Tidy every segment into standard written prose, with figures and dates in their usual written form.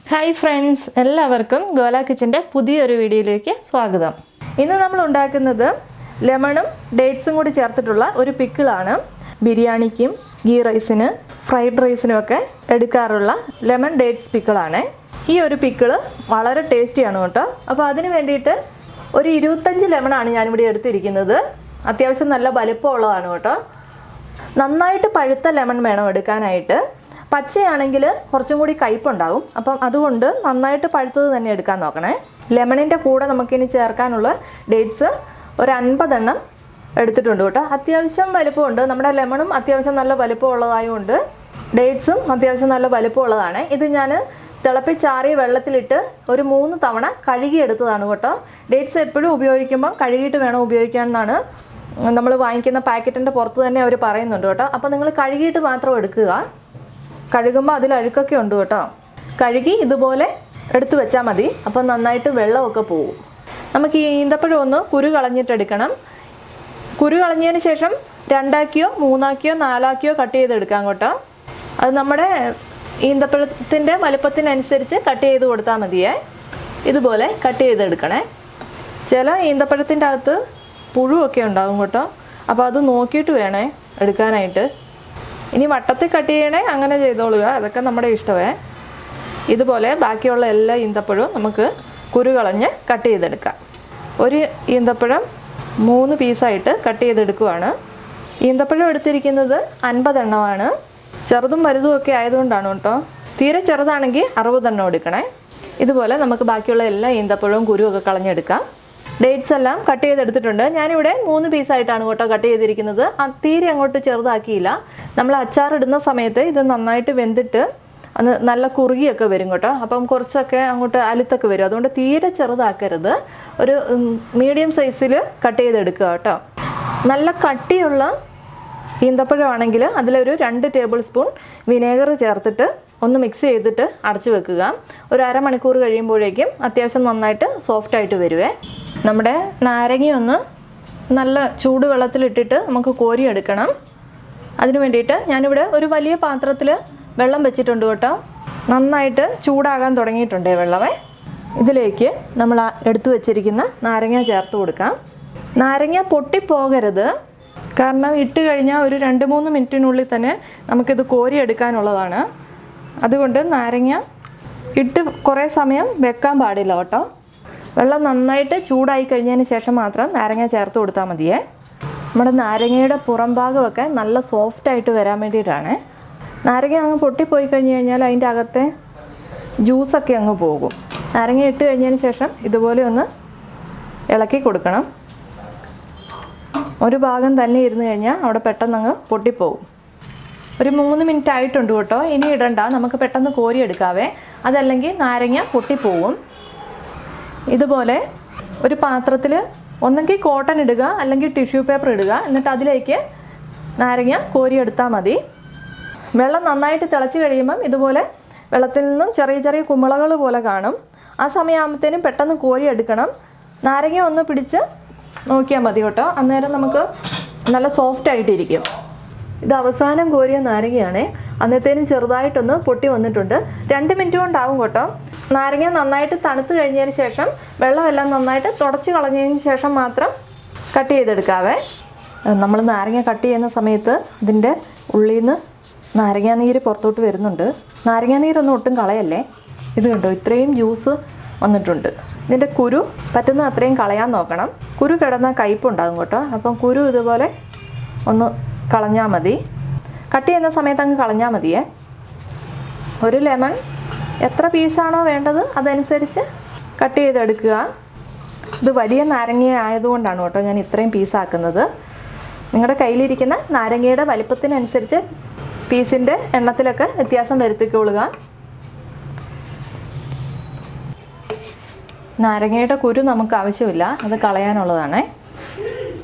Hi friends, എല്ലാവർക്കും ഗോല കിച്ചൻ്റെ പുതിയൊരു വീഡിയോയിലേക്ക് സ്വാഗതം. ഇന്ന് നമ്മൾ ഉണ്ടാക്കുന്നത് ലെമണും ഡേറ്റ്സും കൂടി ചേർത്തിട്ടുള്ള ഒരു പിക്കിളാണ്. ബിരിയാണിക്കും ഗീ റൈസിന് ഫ്രൈഡ് റൈസിനും ഒക്കെ എടുക്കാറുള്ള ലെമൺ ഡേറ്റ്സ് പിക്കിളാണ്. ഈ ഒരു പിക്കിള് വളരെ ടേസ്റ്റിയാണ് കേട്ടോ. അപ്പോൾ അതിന് വേണ്ടിയിട്ട് ഒരു 25 ലെമണാണ് ഞാനിവിടെ എടുത്തിരിക്കുന്നത്. അത്യാവശ്യം നല്ല വലിപ്പമുള്ളതാണ് കേട്ടോ. നന്നായിട്ട് പഴുത്ത ലെമൺ വേണം എടുക്കാനായിട്ട്. പച്ചയാണെങ്കിൽ കുറച്ചും കൂടി കയ്പുണ്ടാകും. അപ്പം അതുകൊണ്ട് നന്നായിട്ട് പഴുത്തത് തന്നെ എടുക്കാൻ നോക്കണേ. ലെമണിൻ്റെ കൂടെ നമുക്കിനി ചേർക്കാനുള്ള ഡേറ്റ്സ് ഒരു 50 എണ്ണം എടുത്തിട്ടുണ്ട് കേട്ടോ. അത്യാവശ്യം വലിപ്പമുണ്ട്. നമ്മുടെ ലെമണും അത്യാവശ്യം നല്ല വലിപ്പമുള്ളതായതുകൊണ്ട് ഡേറ്റ്സും അത്യാവശ്യം നല്ല വലിപ്പമുള്ളതാണ്. ഇത് ഞാൻ തിളപ്പിച്ചാറിയ വെള്ളത്തിലിട്ട് ഒരു 3 തവണ കഴുകിയെടുത്തതാണ് കേട്ടോ. ഡേറ്റ്സ് എപ്പോഴും ഉപയോഗിക്കുമ്പോൾ കഴുകിയിട്ട് വേണം ഉപയോഗിക്കാമെന്നാണ് നമ്മൾ വാങ്ങിക്കുന്ന പാക്കറ്റിൻ്റെ പുറത്ത് തന്നെ അവർ പറയുന്നുണ്ട് കേട്ടോ. അപ്പോൾ നിങ്ങൾ കഴുകിയിട്ട് മാത്രം എടുക്കുക. കഴുകുമ്പോൾ അതിൽ അഴുക്കൊക്കെ ഉണ്ട് കേട്ടോ. കഴുകി ഇതുപോലെ എടുത്ത് വെച്ചാൽ മതി. അപ്പോൾ നന്നായിട്ട് വെള്ളമൊക്കെ പോവും. നമുക്ക് ഈ ഈന്തപ്പഴം ഒന്ന് കുരു കളഞ്ഞിട്ടെടുക്കണം. കുരു കളഞ്ഞതിന് ശേഷം 2ആക്കിയോ 3ആക്കിയോ 4ആക്കിയോ കട്ട് ചെയ്തെടുക്കാം കേട്ടോ. അത് നമ്മുടെ ഈന്തപ്പഴത്തിൻ്റെ വലുപ്പത്തിനനുസരിച്ച് കട്ട് ചെയ്ത് കൊടുത്താൽ മതിയേ. ഇതുപോലെ കട്ട് ചെയ്തെടുക്കണേ. ചില ഈന്തപ്പഴത്തിൻ്റെ അകത്ത് പുഴുവൊക്കെ ഉണ്ടാകും കേട്ടോ. അപ്പോൾ അത് നോക്കിയിട്ട് വേണേ എടുക്കാനായിട്ട്. ഇനി വട്ടത്തിൽ കട്ട് ചെയ്യണേ അങ്ങനെ ചെയ്തോളുക, അതൊക്കെ നമ്മുടെ ഇഷ്ടമേ. ഇതുപോലെ ബാക്കിയുള്ള എല്ലാ ഈന്തപ്പഴവും നമുക്ക് കുരു കളഞ്ഞ് കട്ട് ചെയ്തെടുക്കാം. ഒരു ഈന്തപ്പഴം 3 പീസായിട്ട് കട്ട് ചെയ്തെടുക്കുവാണ്. ഈന്തപ്പഴം എടുത്തിരിക്കുന്നത് 50 എണ്ണമാണ്. ചെറുതും വലുതും ഒക്കെ ആയതുകൊണ്ടാണ് കേട്ടോ. തീരെ ചെറുതാണെങ്കിൽ 60 എണ്ണം എടുക്കണേ. ഇതുപോലെ നമുക്ക് ബാക്കിയുള്ള എല്ലാ ഈന്തപ്പഴവും കുരുവൊക്കെ കളഞ്ഞെടുക്കാം. ഡേറ്റ്സ് എല്ലാം കട്ട് ചെയ്തെടുത്തിട്ടുണ്ട്. ഞാനിവിടെ 3 പീസായിട്ടാണ് കേട്ടോ കട്ട് ചെയ്തിരിക്കുന്നത്. തീരെ അങ്ങോട്ട് ചെറുതാക്കിയില്ല. നമ്മൾ അച്ചാറിടുന്ന സമയത്ത് ഇത് നന്നായിട്ട് വെന്തിട്ട് അത് നല്ല കുറുകിയൊക്കെ വരും കേട്ടോ. അപ്പം കുറച്ചൊക്കെ അങ്ങോട്ട് അലുത്തൊക്കെ വരും. അതുകൊണ്ട് തീരെ ചെറുതാക്കരുത്. ഒരു മീഡിയം സൈസിൽ കട്ട് ചെയ്തെടുക്കുക കേട്ടോ. നല്ല കട്ടിയുള്ള ഈന്തപ്പഴമാണെങ്കിൽ അതിലൊരു 2 ടേബിൾ സ്പൂൺ വിനേഗർ ചേർത്തിട്ട് ഒന്ന് മിക്സ് ചെയ്തിട്ട് അടച്ചു വെക്കുക. ഒരു അരമണിക്കൂർ കഴിയുമ്പോഴേക്കും അത്യാവശ്യം നന്നായിട്ട് സോഫ്റ്റായിട്ട് വരുവേ. നമ്മുടെ നാരങ്ങയൊന്ന് നല്ല ചൂടുവെള്ളത്തിലിട്ടിട്ട് നമുക്ക് കോരിയെടുക്കണം. അതിന് വേണ്ടിയിട്ട് ഞാനിവിടെ ഒരു വലിയ പാത്രത്തിൽ വെള്ളം വെച്ചിട്ടുണ്ട് കേട്ടോ. നന്നായിട്ട് ചൂടാകാൻ തുടങ്ങിയിട്ടുണ്ട് വെള്ളമേ. ഇതിലേക്ക് നമ്മൾ എടുത്തു വെച്ചിരിക്കുന്ന നാരങ്ങ ചേർത്ത് കൊടുക്കാം. നാരങ്ങ പൊട്ടിപ്പോകരുത്. കാരണം ഇട്ട് കഴിഞ്ഞാൽ ഒരു 2-3 മിനിറ്റിനുള്ളിൽ തന്നെ നമുക്കിത് കോരിയെടുക്കാനുള്ളതാണ്. അതുകൊണ്ട് നാരങ്ങ ഇട്ട് കുറേ സമയം വെക്കാൻ പാടില്ല കേട്ടോ. വെള്ളം നന്നായിട്ട് ചൂടായി കഴിഞ്ഞതിന് ശേഷം മാത്രം നാരങ്ങ ചേർത്ത് കൊടുത്താൽ മതിയേ. നമ്മുടെ നാരങ്ങയുടെ പുറം ഭാഗമൊക്കെ നല്ല സോഫ്റ്റായിട്ട് വരാൻ വേണ്ടിയിട്ടാണ്. നാരങ്ങ അങ്ങ് പൊട്ടിപ്പോയി കഴിഞ്ഞ് കഴിഞ്ഞാൽ അതിൻ്റെ അകത്തെ ജ്യൂസൊക്കെ അങ്ങ് പോകും. നാരങ്ങ ഇട്ട് കഴിഞ്ഞതിന് ശേഷം ഇതുപോലെ ഒന്ന് ഇളക്കി കൊടുക്കണം. ഒരു ഭാഗം തന്നെ ഇരുന്ന് കഴിഞ്ഞാൽ അവിടെ പെട്ടെന്ന് അങ്ങ് പൊട്ടിപ്പോകും. ഒരു 3 മിനിറ്റ് ആയിട്ടുണ്ട് കേട്ടോ. ഇനി ഇടണ്ട, നമുക്ക് പെട്ടെന്ന് കോരിയെടുക്കാവേ. അതല്ലെങ്കിൽ നാരങ്ങ പൊട്ടിപ്പോവും. ഇതുപോലെ ഒരു പാത്രത്തിൽ ഒന്നെങ്കിൽ കോട്ടൺ ഇടുക അല്ലെങ്കിൽ ടിഷ്യൂ പേപ്പർ ഇടുക. എന്നിട്ട് അതിലേക്ക് നാരങ്ങ കോരിയെടുത്താൽ മതി. വെള്ളം നന്നായിട്ട് തിളച്ച് കഴിയുമ്പം ഇതുപോലെ വെള്ളത്തിൽ നിന്നും ചെറിയ ചെറിയ കുമിളകൾ പോലെ കാണും. ആ സമയമാകുമ്പോഴത്തേനും പെട്ടെന്ന് കോരിയെടുക്കണം. നാരങ്ങ ഒന്ന് പിടിച്ച് നോക്കിയാൽ മതി കേട്ടോ. അന്നേരം നമുക്ക് നല്ല സോഫ്റ്റായിട്ടിരിക്കും. ഇത് അവസാനം കോരിയ നാരങ്ങയാണ്. അന്നത്തേനും ചെറുതായിട്ടൊന്ന് പൊട്ടി വന്നിട്ടുണ്ട്. 2 മിനിറ്റ് കൊണ്ടാവും കേട്ടോ. നാരങ്ങ നന്നായിട്ട് തണുത്ത് കഴിഞ്ഞതിന് ശേഷം വെള്ളമെല്ലാം നന്നായിട്ട് തുടച്ച് കളഞ്ഞതിന് ശേഷം മാത്രം കട്ട് ചെയ്തെടുക്കാവേ. നമ്മൾ നാരങ്ങ കട്ട് ചെയ്യുന്ന സമയത്ത് ഇതിൻ്റെ ഉള്ളിൽ നിന്ന് നാരങ്ങാനീര് പുറത്തോട്ട് വരുന്നുണ്ട്. നാരങ്ങാനീരൊന്നും ഒട്ടും കളയല്ലേ. ഇത് കണ്ടോ, ഇത്രയും ജ്യൂസ് വന്നിട്ടുണ്ട്. ഇതിൻ്റെ കുരു പറ്റുന്ന അത്രയും കളയാൻ നോക്കണം. കുരു കിടന്നാൽ കയ്പുണ്ടാകും കേട്ടോ. അപ്പം കുരു ഇതുപോലെ ഒന്ന് കളഞ്ഞാൽ മതി. കട്ട് ചെയ്യുന്ന സമയത്ത് അങ്ങ് കളഞ്ഞാൽ മതിയേ. ഒരു ലെമൺ എത്ര പീസാണോ വേണ്ടത് അതനുസരിച്ച് കട്ട് ചെയ്തെടുക്കുക. ഇത് വലിയ നാരങ്ങ ആയതുകൊണ്ടാണ് കേട്ടോ ഞാൻ ഇത്രയും പീസാക്കുന്നത്. നിങ്ങളുടെ കയ്യിലിരിക്കുന്ന നാരങ്ങയുടെ വലിപ്പത്തിനനുസരിച്ച് പീസിൻ്റെ എണ്ണത്തിലൊക്കെ വ്യത്യാസം വരുത്തിക്കൊള്ളുക. നാരങ്ങയുടെ കുരു നമുക്ക് ആവശ്യമില്ല, അത് കളയാനുള്ളതാണ്.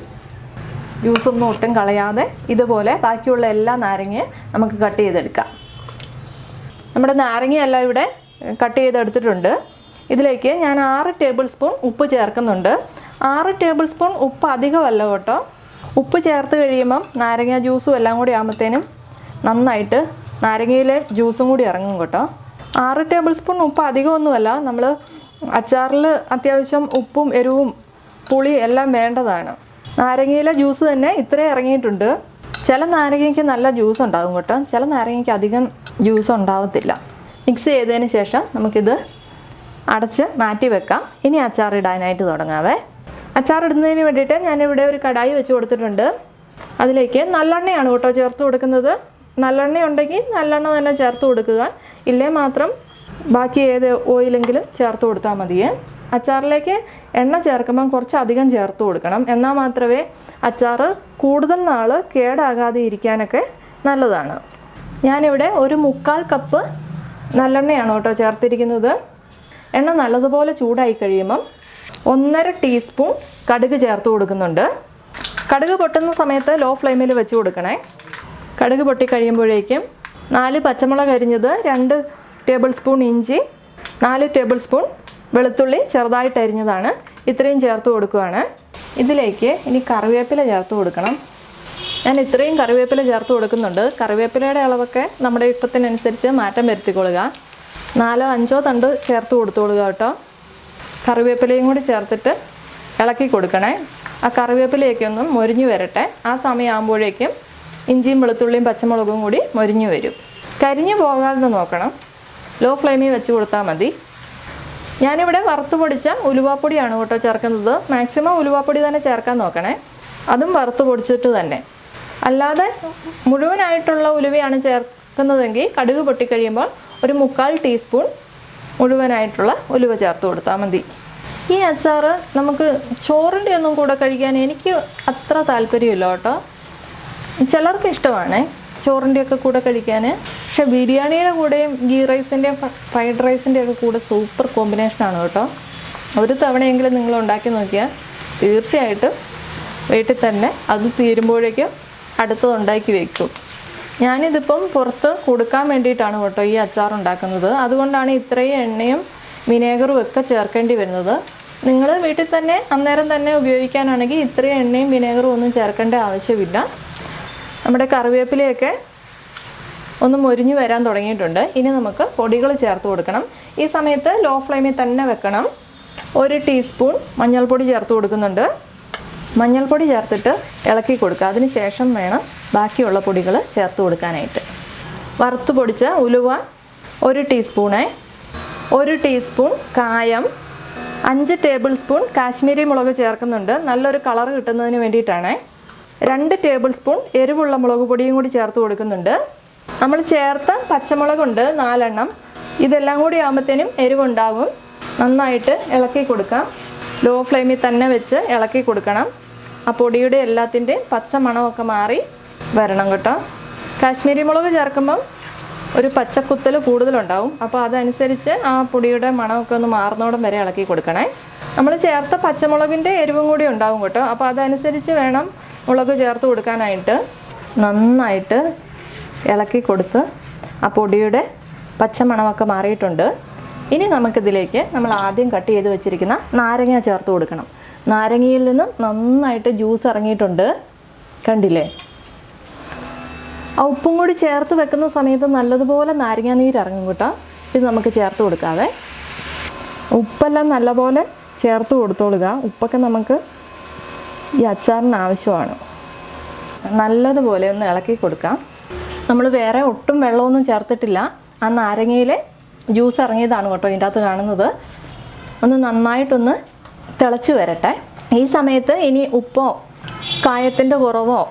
ജ്യൂസൊന്നും ഒട്ടും കളയാതെ ഇതുപോലെ ബാക്കിയുള്ള എല്ലാ നാരങ്ങയും നമുക്ക് കട്ട് ചെയ്തെടുക്കാം. നമ്മുടെ നാരങ്ങയെല്ലാം ഇവിടെ കട്ട് ചെയ്തെടുത്തിട്ടുണ്ട്. ഇതിലേക്ക് ഞാൻ 6 ടേബിൾ സ്പൂൺ ഉപ്പ് ചേർക്കുന്നുണ്ട്. 6 ടേബിൾ സ്പൂൺ ഉപ്പ് അധികമല്ല കേട്ടോ. ഉപ്പ് ചേർത്ത് കഴിയുമ്പം നാരങ്ങ ജ്യൂസും എല്ലാം കൂടി ആകുമ്പോഴത്തേനും നന്നായിട്ട് നാരങ്ങയിലെ ജ്യൂസും കൂടി ഇറങ്ങും കേട്ടോ. 6 ടേബിൾ സ്പൂൺ ഉപ്പ് അധികമൊന്നുമല്ല. നമ്മൾ അച്ചാറിൽ അത്യാവശ്യം ഉപ്പും എരിവും പുളി എല്ലാം വേണ്ടതാണ്. നാരങ്ങയിലെ ജ്യൂസ് തന്നെ ഇത്രയും ഇറങ്ങിയിട്ടുണ്ട്. ചില നാരങ്ങയ്ക്ക് നല്ല ജ്യൂസ് ഉണ്ടാകും കേട്ടോ, ചില നാരങ്ങയ്ക്ക് അധികം ജ്യൂസ് ഉണ്ടാവത്തില്ല. മിക്സ് ചെയ്തതിന് ശേഷം നമുക്കിത് അടച്ച് മാറ്റി വെക്കാം. ഇനി അച്ചാർ ഇടാനായിട്ട് തുടങ്ങാവേ. അച്ചാർ ഇടുന്നതിന് വേണ്ടിയിട്ട് ഞാനിവിടെ ഒരു കടായി വെച്ച് കൊടുത്തിട്ടുണ്ട്. അതിലേക്ക് നല്ലെണ്ണയാണ് കേട്ടോ ചേർത്ത് കൊടുക്കുന്നത്. നല്ലെണ്ണ ഉണ്ടെങ്കിൽ നല്ലെണ്ണ തന്നെ ചേർത്ത് കൊടുക്കുക, ഇല്ലേ മാത്രം ബാക്കി ഏത് ഓയിലെങ്കിലും ചേർത്ത് കൊടുത്താൽ മതിയേ. അച്ചാറിലേക്ക് എണ്ണ ചേർക്കുമ്പം കുറച്ചധികം ചേർത്ത് കൊടുക്കണം, എന്നാൽ മാത്രമേ അച്ചാർ കൂടുതൽ നാൾ കേടാകാതെ ഇരിക്കാനൊക്കെ നല്ലതാണ്. ഞാനിവിടെ ഒരു 3/4 കപ്പ് നല്ലെണ്ണയാണ് കേട്ടോ ചേർത്തിരിക്കുന്നത്. എണ്ണ നല്ലതുപോലെ ചൂടായി കഴിയുമ്പം 1.5 ടീസ്പൂൺ കടുക് ചേർത്ത് കൊടുക്കുന്നുണ്ട്. കടുക് പൊട്ടുന്ന സമയത്ത് ലോ ഫ്ലെയിമിൽ വെച്ച് കൊടുക്കണേ. കടുക് പൊട്ടി കഴിയുമ്പോഴേക്കും 4 പച്ചമുളക് അരിഞ്ഞത്, 2 ടേബിൾ സ്പൂൺ ഇഞ്ചി, 4 ടേബിൾ സ്പൂൺ വെളുത്തുള്ളി ചെറുതായിട്ട് അരിഞ്ഞതാണ്, ഇത്രയും ചേർത്ത് കൊടുക്കുകയാണ്. ഇതിലേക്ക് ഇനി കറിവേപ്പില ചേർത്ത് കൊടുക്കണം. ഞാൻ ഇത്രയും കറിവേപ്പില ചേർത്ത് കൊടുക്കുന്നുണ്ട്. കറിവേപ്പിലയുടെ അളവൊക്കെ നമ്മുടെ ഇഷ്ടത്തിനനുസരിച്ച് മാറ്റം വരുത്തിക്കൊള്ളുക. 4-5 തണ്ട് ചേർത്ത് കൊടുത്തോളുക കേട്ടോ. കറിവേപ്പിലയും കൂടി ചേർത്തിട്ട് ഇളക്കി കൊടുക്കണേ. ആ കറിവേപ്പിലയൊക്കെ ഒന്ന് മൊരിഞ്ഞു വരട്ടെ. ആ സമയമാകുമ്പോഴേക്കും ഇഞ്ചിയും വെളുത്തുള്ളിയും പച്ചമുളകും കൂടി മൊരിഞ്ഞു വരും. കരിഞ്ഞു പോകാതെ നോക്കണം. ലോ ഫ്ലെയിമിൽ വെച്ച് കൊടുത്താൽ മതി. ഞാനിവിടെ വറുത്ത് പൊടിച്ച ഉലുവാപ്പൊടിയാണ് കേട്ടോ ചേർക്കുന്നത്. മാക്സിമം ഉലുവാപ്പൊടി തന്നെ ചേർക്കാൻ നോക്കണേ, അതും വറുത്ത് പൊടിച്ചിട്ട് തന്നെ. അല്ലാതെ മുഴുവനായിട്ടുള്ള ഉലുവയാണ് ചേർക്കുന്നതെങ്കിൽ കടുക് പൊട്ടിക്കഴിയുമ്പോൾ ഒരു 3/4 ടീസ്പൂൺ മുഴുവനായിട്ടുള്ള ഉലുവ ചേർത്ത് കൊടുത്താൽ മതി. ഈ അച്ചാർ നമുക്ക് ചോറിൻ്റെ ഒന്നും കൂടെ കഴിക്കാൻ എനിക്ക് അത്ര താല്പര്യമില്ല കേട്ടോ. ചിലർക്ക് ഇഷ്ടമാണ് ചോറിൻ്റെയൊക്കെ കൂടെ കഴിക്കാൻ. പക്ഷെ ബിരിയാണിയുടെ കൂടെയും ഗീ റൈസിൻ്റെയും ഫ്രൈഡ് റൈസിൻ്റെയൊക്കെ കൂടെ സൂപ്പർ കോമ്പിനേഷനാണ് കേട്ടോ. ഒരു തവണയെങ്കിലും നിങ്ങൾ ഉണ്ടാക്കി നോക്കിയാൽ തീർച്ചയായിട്ടും വീട്ടിൽ തന്നെ അത് തീരുമ്പോഴേക്കും അടുത്തത് ഉണ്ടാക്കി വയ്ക്കും. ഞാനിതിപ്പം പുറത്ത് കൊടുക്കാൻ വേണ്ടിയിട്ടാണ് കേട്ടോ ഈ അച്ചാർ ഉണ്ടാക്കുന്നത്. അതുകൊണ്ടാണ് ഇത്രയും എണ്ണയും വിനേഗറും ഒക്കെ ചേർക്കേണ്ടി വരുന്നത്. നിങ്ങൾ വീട്ടിൽ തന്നെ അന്നേരം തന്നെ ഉപയോഗിക്കാനാണെങ്കിൽ ഇത്രയും എണ്ണയും വിനേഗറും ഒന്നും ചേർക്കേണ്ട ആവശ്യമില്ല. നമ്മുടെ കറിവേപ്പിലയൊക്കെ ഒന്ന് മൊരിഞ്ഞു വരാൻ തുടങ്ങിയിട്ടുണ്ട്. ഇനി നമുക്ക് പൊടികൾ ചേർത്ത് കൊടുക്കണം. ഈ സമയത്ത് ലോ ഫ്ലെയിമിൽ തന്നെ വെക്കണം. 1 ടീസ്പൂൺ മഞ്ഞൾപ്പൊടി ചേർത്ത് കൊടുക്കുന്നുണ്ട്. മഞ്ഞൾപ്പൊടി ചേർത്തിട്ട് ഇളക്കി കൊടുക്കുക. അതിന് ശേഷം വേണം ബാക്കിയുള്ള പൊടികൾ ചേർത്ത് കൊടുക്കാനായിട്ട്. വറുത്ത് പൊടിച്ച ഉലുവ 1 ടീസ്പൂണ്, 1 ടീസ്പൂൺ കായം, 5 ടേബിൾ സ്പൂൺ കാശ്മീരി മുളക് ചേർക്കുന്നുണ്ട്, നല്ലൊരു കളർ കിട്ടുന്നതിന് വേണ്ടിയിട്ടാണ്. 2 ടേബിൾ സ്പൂൺ എരിവുള്ള മുളക് പൊടിയും കൂടി ചേർത്ത് കൊടുക്കുന്നുണ്ട്. നമ്മൾ ചേർത്ത പച്ചമുളകുണ്ട് 4 എണ്ണം. ഇതെല്ലാം കൂടി ആകുമ്പോഴത്തേനും എരിവുണ്ടാകും. നന്നായിട്ട് ഇളക്കി കൊടുക്കാം. ലോ ഫ്ലെയിമിൽ തന്നെ വെച്ച് ഇളക്കി കൊടുക്കണം. ആ പൊടിയുടെ എല്ലാത്തിൻ്റെയും പച്ച മണമൊക്കെ മാറി വരണം കേട്ടോ. കാശ്മീരി മുളക് ചേർക്കുമ്പം ഒരു പച്ചക്കുത്തൽ കൂടുതലുണ്ടാവും. അപ്പോൾ അതനുസരിച്ച് ആ പൊടിയുടെ മണമൊക്കെ ഒന്ന് മാറുന്നോടം വരെ ഇളക്കി കൊടുക്കണേ. നമ്മൾ ചേർത്ത പച്ചമുളകിൻ്റെ എരിവും കൂടി ഉണ്ടാവും കേട്ടോ. അപ്പോൾ അതനുസരിച്ച് വേണം മുളക് ചേർത്ത് കൊടുക്കാനായിട്ട്. നന്നായിട്ട് ഇളക്കി കൊടുത്ത് ആ പൊടിയുടെ പച്ചമണമൊക്കെ മാറിയിട്ടുണ്ട്. ഇനി നമുക്കിതിലേക്ക് നമ്മൾ ആദ്യം കട്ട് ചെയ്ത് വെച്ചിരിക്കുന്ന നാരങ്ങ ചേർത്ത് കൊടുക്കണം. നാരങ്ങയിൽ നിന്നും നന്നായിട്ട് ജ്യൂസ് ഇറങ്ങിയിട്ടുണ്ട്, കണ്ടില്ലേ? ആ ഉപ്പും കൂടി ചേർത്ത് വെക്കുന്ന സമയത്ത് നല്ലതുപോലെ നാരങ്ങ നീര് ഇറങ്ങും കേട്ടോ. ഇത് നമുക്ക് ചേർത്ത് കൊടുക്കാവേ. ഉപ്പെല്ലാം നല്ലപോലെ ചേർത്ത് കൊടുത്തോളുക. ഉപ്പൊക്കെ നമുക്ക് ഈ അച്ചാറിന് ആവശ്യമാണ്. നല്ലതുപോലെ ഒന്ന് ഇളക്കി കൊടുക്കാം. നമ്മൾ വേറെ ഒട്ടും വെള്ളമൊന്നും ചേർത്തിട്ടില്ല. ആ നാരങ്ങയിലെ ജ്യൂസ് ഇറങ്ങിയതാണ് കേട്ടോ ഇതിൻ്റെ അകത്ത് കാണുന്നത്. ഒന്ന് നന്നായിട്ടൊന്ന് തിളച്ച് വരട്ടെ. ഈ സമയത്ത് ഇനി ഉപ്പോ കായത്തിൻ്റെ കുറവോ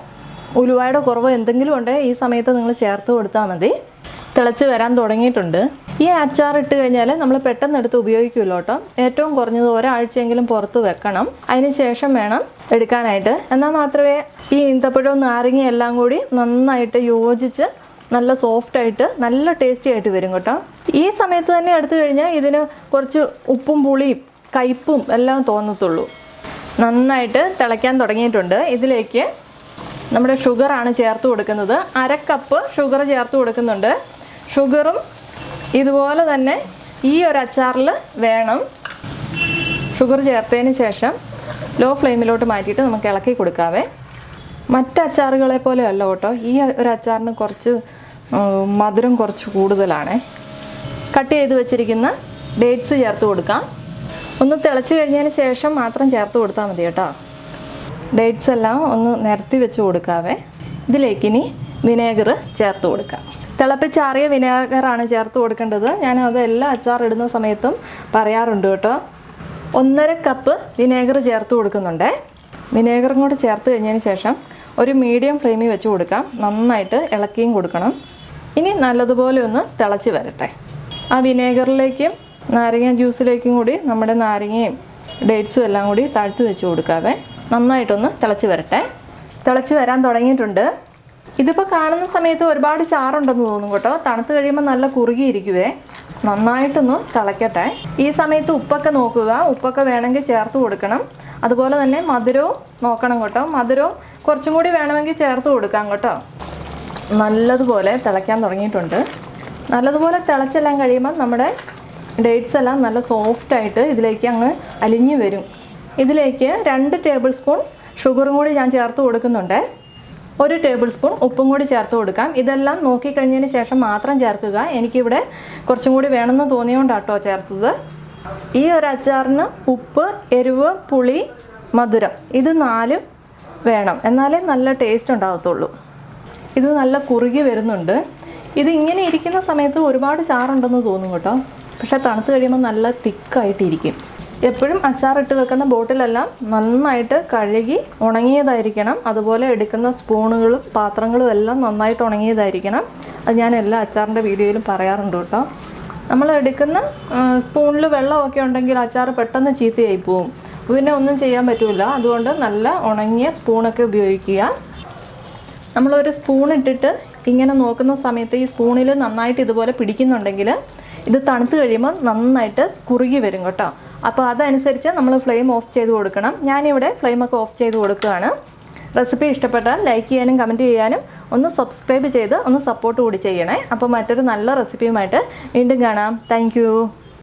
ഉലുവയുടെ കുറവോ എന്തെങ്കിലും ഉണ്ടെങ്കിൽ ഈ സമയത്ത് നിങ്ങൾ ചേർത്ത് കൊടുത്താൽ മതി. തിളച്ച് വരാൻ തുടങ്ങിയിട്ടുണ്ട്. ഈ അച്ചാർ ഇട്ട് കഴിഞ്ഞാൽ നമ്മൾ പെട്ടെന്ന് എടുത്ത് ഉപയോഗിക്കുമല്ലോ കേട്ടോ. ഏറ്റവും കുറഞ്ഞത് ഒരാഴ്ചയെങ്കിലും പുറത്ത് വെക്കണം. അതിന് ശേഷം വേണം എടുക്കാനായിട്ട്. എന്നാൽ മാത്രമേ ഈ ഈന്തപ്പഴവും നാരങ്ങയും എല്ലാം കൂടി നന്നായിട്ട് യോജിച്ച് നല്ല സോഫ്റ്റായിട്ട് നല്ല ടേസ്റ്റി ആയിട്ട് വരും കേട്ടോ. ഈ സമയത്ത് തന്നെ എടുത്തു കഴിഞ്ഞാൽ ഇതിന് കുറച്ച് ഉപ്പും പുളിയും കയ്പ്പും എല്ലാം തോന്നത്തുള്ളൂ. നന്നായിട്ട് തിളയ്ക്കാൻ തുടങ്ങിയിട്ടുണ്ട്. ഇതിലേക്ക് നമ്മുടെ ഷുഗറാണ് ചേർത്ത് കൊടുക്കുന്നത്. 1/2 കപ്പ് ഷുഗർ ചേർത്ത് കൊടുക്കുന്നുണ്ട്. ഷുഗറും ഇതുപോലെ തന്നെ ഈ ഒരു അച്ചാറിൽ വേണം. ഷുഗർ ചേർത്തതിന് ശേഷം ലോ ഫ്ലെയിമിലോട്ട് മാറ്റിയിട്ട് നമുക്ക് ഇളക്കി കൊടുക്കാവേ. മറ്റ് അച്ചാറുകളെ പോലെ അല്ല കേട്ടോ, ഈ ഒരു അച്ചാറിന് കുറച്ച് മധുരം കുറച്ച് കൂടുതലാണ്. കട്ട് ചെയ്ത് വെച്ചിരിക്കുന്ന ഡേറ്റ്സ് ചേർത്ത് കൊടുക്കാം. ഒന്ന് തിളച്ച് കഴിഞ്ഞതിന് ശേഷം മാത്രം ചേർത്ത് കൊടുത്താൽ മതി കേട്ടോ. ഡേറ്റ്സ് എല്ലാം ഒന്ന് നിരത്തി വെച്ച് കൊടുക്കാവേ. ഇതിലേക്ക് ഇനി വിനേഗർ ചേർത്ത് കൊടുക്കാം. തിളപ്പിച്ചാറിയ വിനേഗറാണ് ചേർത്ത് കൊടുക്കേണ്ടത്. ഞാൻ അത് എല്ലാ അച്ചാർ ഇടുന്ന സമയത്തും പറയാറുണ്ട് കേട്ടോ. 1.5 കപ്പ് വിനേഗർ ചേർത്ത് കൊടുക്കുന്നുണ്ട്. വിനേഗറും കൂടി ചേർത്ത് കഴിഞ്ഞതിന് ശേഷം ഒരു മീഡിയം ഫ്ലെയിമിൽ വെച്ച് കൊടുക്കാം. നന്നായിട്ട് ഇളക്കിയും കൊടുക്കണം. ഇനി നല്ലതുപോലെ ഒന്ന് തിളച്ച് വരട്ടെ. ആ വിനേഗറിലേക്കും നാരങ്ങ ജ്യൂസിലേക്കും കൂടി നമ്മുടെ നാരങ്ങയും ഡേറ്റ്സും എല്ലാം കൂടി താഴ്ത്തി വെച്ച് കൊടുക്കാവേ. നന്നായിട്ടൊന്ന് തിളച്ച് വരട്ടെ. തിളച്ച് വരാൻ തുടങ്ങിയിട്ടുണ്ട്. ഇതിപ്പോൾ കാണുന്ന സമയത്ത് ഒരുപാട് ചാറുണ്ടെന്ന് തോന്നും കേട്ടോ. തണുത്ത് കഴിയുമ്പോൾ നല്ല കുറുകിയിരിക്കുവേ. നന്നായിട്ടൊന്ന് തിളയ്ക്കട്ടെ. ഈ സമയത്ത് ഉപ്പൊക്കെ നോക്കുക. ഉപ്പൊക്കെ വേണമെങ്കിൽ ചേർത്ത് കൊടുക്കണം. അതുപോലെ തന്നെ മധുരവും നോക്കണം കേട്ടോ. മധുരവും കുറച്ചും കൂടി വേണമെങ്കിൽ ചേർത്ത് കൊടുക്കാം കേട്ടോ. നല്ലതുപോലെ തിളയ്ക്കാൻ തുടങ്ങിയിട്ടുണ്ട്. നല്ലതുപോലെ തിളച്ചെല്ലാം കഴിയുമ്പോൾ നമ്മുടെ ഡേറ്റ്സ് എല്ലാം നല്ല സോഫ്റ്റായിട്ട് ഇതിലേക്ക് അങ്ങ് അലിഞ്ഞു വരും. ഇതിലേക്ക് 2 ടേബിൾ സ്പൂൺ ഷുഗറും കൂടി ഞാൻ ചേർത്ത് കൊടുക്കുന്നുണ്ട്. 1 ടേബിൾ സ്പൂൺ ഉപ്പും കൂടി ചേർത്ത് കൊടുക്കാം. ഇതെല്ലാം നോക്കിക്കഴിഞ്ഞതിന് ശേഷം മാത്രം ചേർക്കുക. എനിക്കിവിടെ കുറച്ചും കൂടി വേണമെന്ന് തോന്നിയോണ്ടാട്ടോ ചേർത്തത്. ഈ ഒരു അച്ചാറിന് ഉപ്പ്, എരിവ്, പുളി, മധുരം ഇത് 4 വേണം. എന്നാലേ നല്ല ടേസ്റ്റ് ഉണ്ടാകത്തുള്ളൂ. ഇത് നല്ല കുറുകി വരുന്നുണ്ട്. ഇത് ഇങ്ങനെ ഇരിക്കുന്ന സമയത്ത് ഒരുപാട് ചാറുണ്ടെന്ന് തോന്നും കേട്ടോ. പക്ഷേ തണുത്ത് കഴിയുമ്പോൾ നല്ല തിക്കായിട്ടിരിക്കും. എപ്പോഴും അച്ചാറിട്ട് വെക്കുന്ന ബോട്ടിലെല്ലാം നന്നായിട്ട് കഴുകി ഉണങ്ങിയതായിരിക്കണം. അതുപോലെ എടുക്കുന്ന സ്പൂണുകളും പാത്രങ്ങളും എല്ലാം നന്നായിട്ട് ഉണങ്ങിയതായിരിക്കണം. അത് ഞാൻ എല്ലാ അച്ചാറിൻ്റെ വീഡിയോയിലും പറയാറുണ്ട് കേട്ടോ. നമ്മൾ എടുക്കുന്ന സ്പൂണിൽ വെള്ളമൊക്കെ ഉണ്ടെങ്കിൽ അച്ചാർ പെട്ടെന്ന് ചീത്തയായി പോവും. പിന്നെ ഒന്നും ചെയ്യാൻ പറ്റില്ല. അതുകൊണ്ട് നല്ല ഉണങ്ങിയ സ്പൂണൊക്കെ ഉപയോഗിക്കുക. നമ്മളൊരു സ്പൂൺ ഇട്ടിട്ട് ഇങ്ങനെ നോക്കുന്ന സമയത്ത് ഈ സ്പൂണിൽ നന്നായിട്ട് ഇതുപോലെ പിടിക്കുന്നുണ്ടെങ്കിൽ ഇത് തണുത്ത് കഴിയുമ്പോൾ നന്നായിട്ട് കുറുകി വരും കേട്ടോ. അപ്പോൾ അതനുസരിച്ച് നമ്മൾ ഫ്ലെയിം ഓഫ് ചെയ്ത് കൊടുക്കണം. ഞാനിവിടെ ഫ്ലെയിമൊക്കെ ഓഫ് ചെയ്ത് കൊടുക്കുകയാണ്. റെസിപ്പി ഇഷ്ടപ്പെട്ടാൽ ലൈക്ക് ചെയ്യാനും കമൻറ്റ് ചെയ്യാനും ഒന്ന് സബ്സ്ക്രൈബ് ചെയ്ത് ഒന്ന് സപ്പോർട്ട് കൂടി ചെയ്യണേ. അപ്പോൾ മറ്റൊരു നല്ല റെസിപ്പിയുമായിട്ട് വീണ്ടും കാണാം. താങ്ക്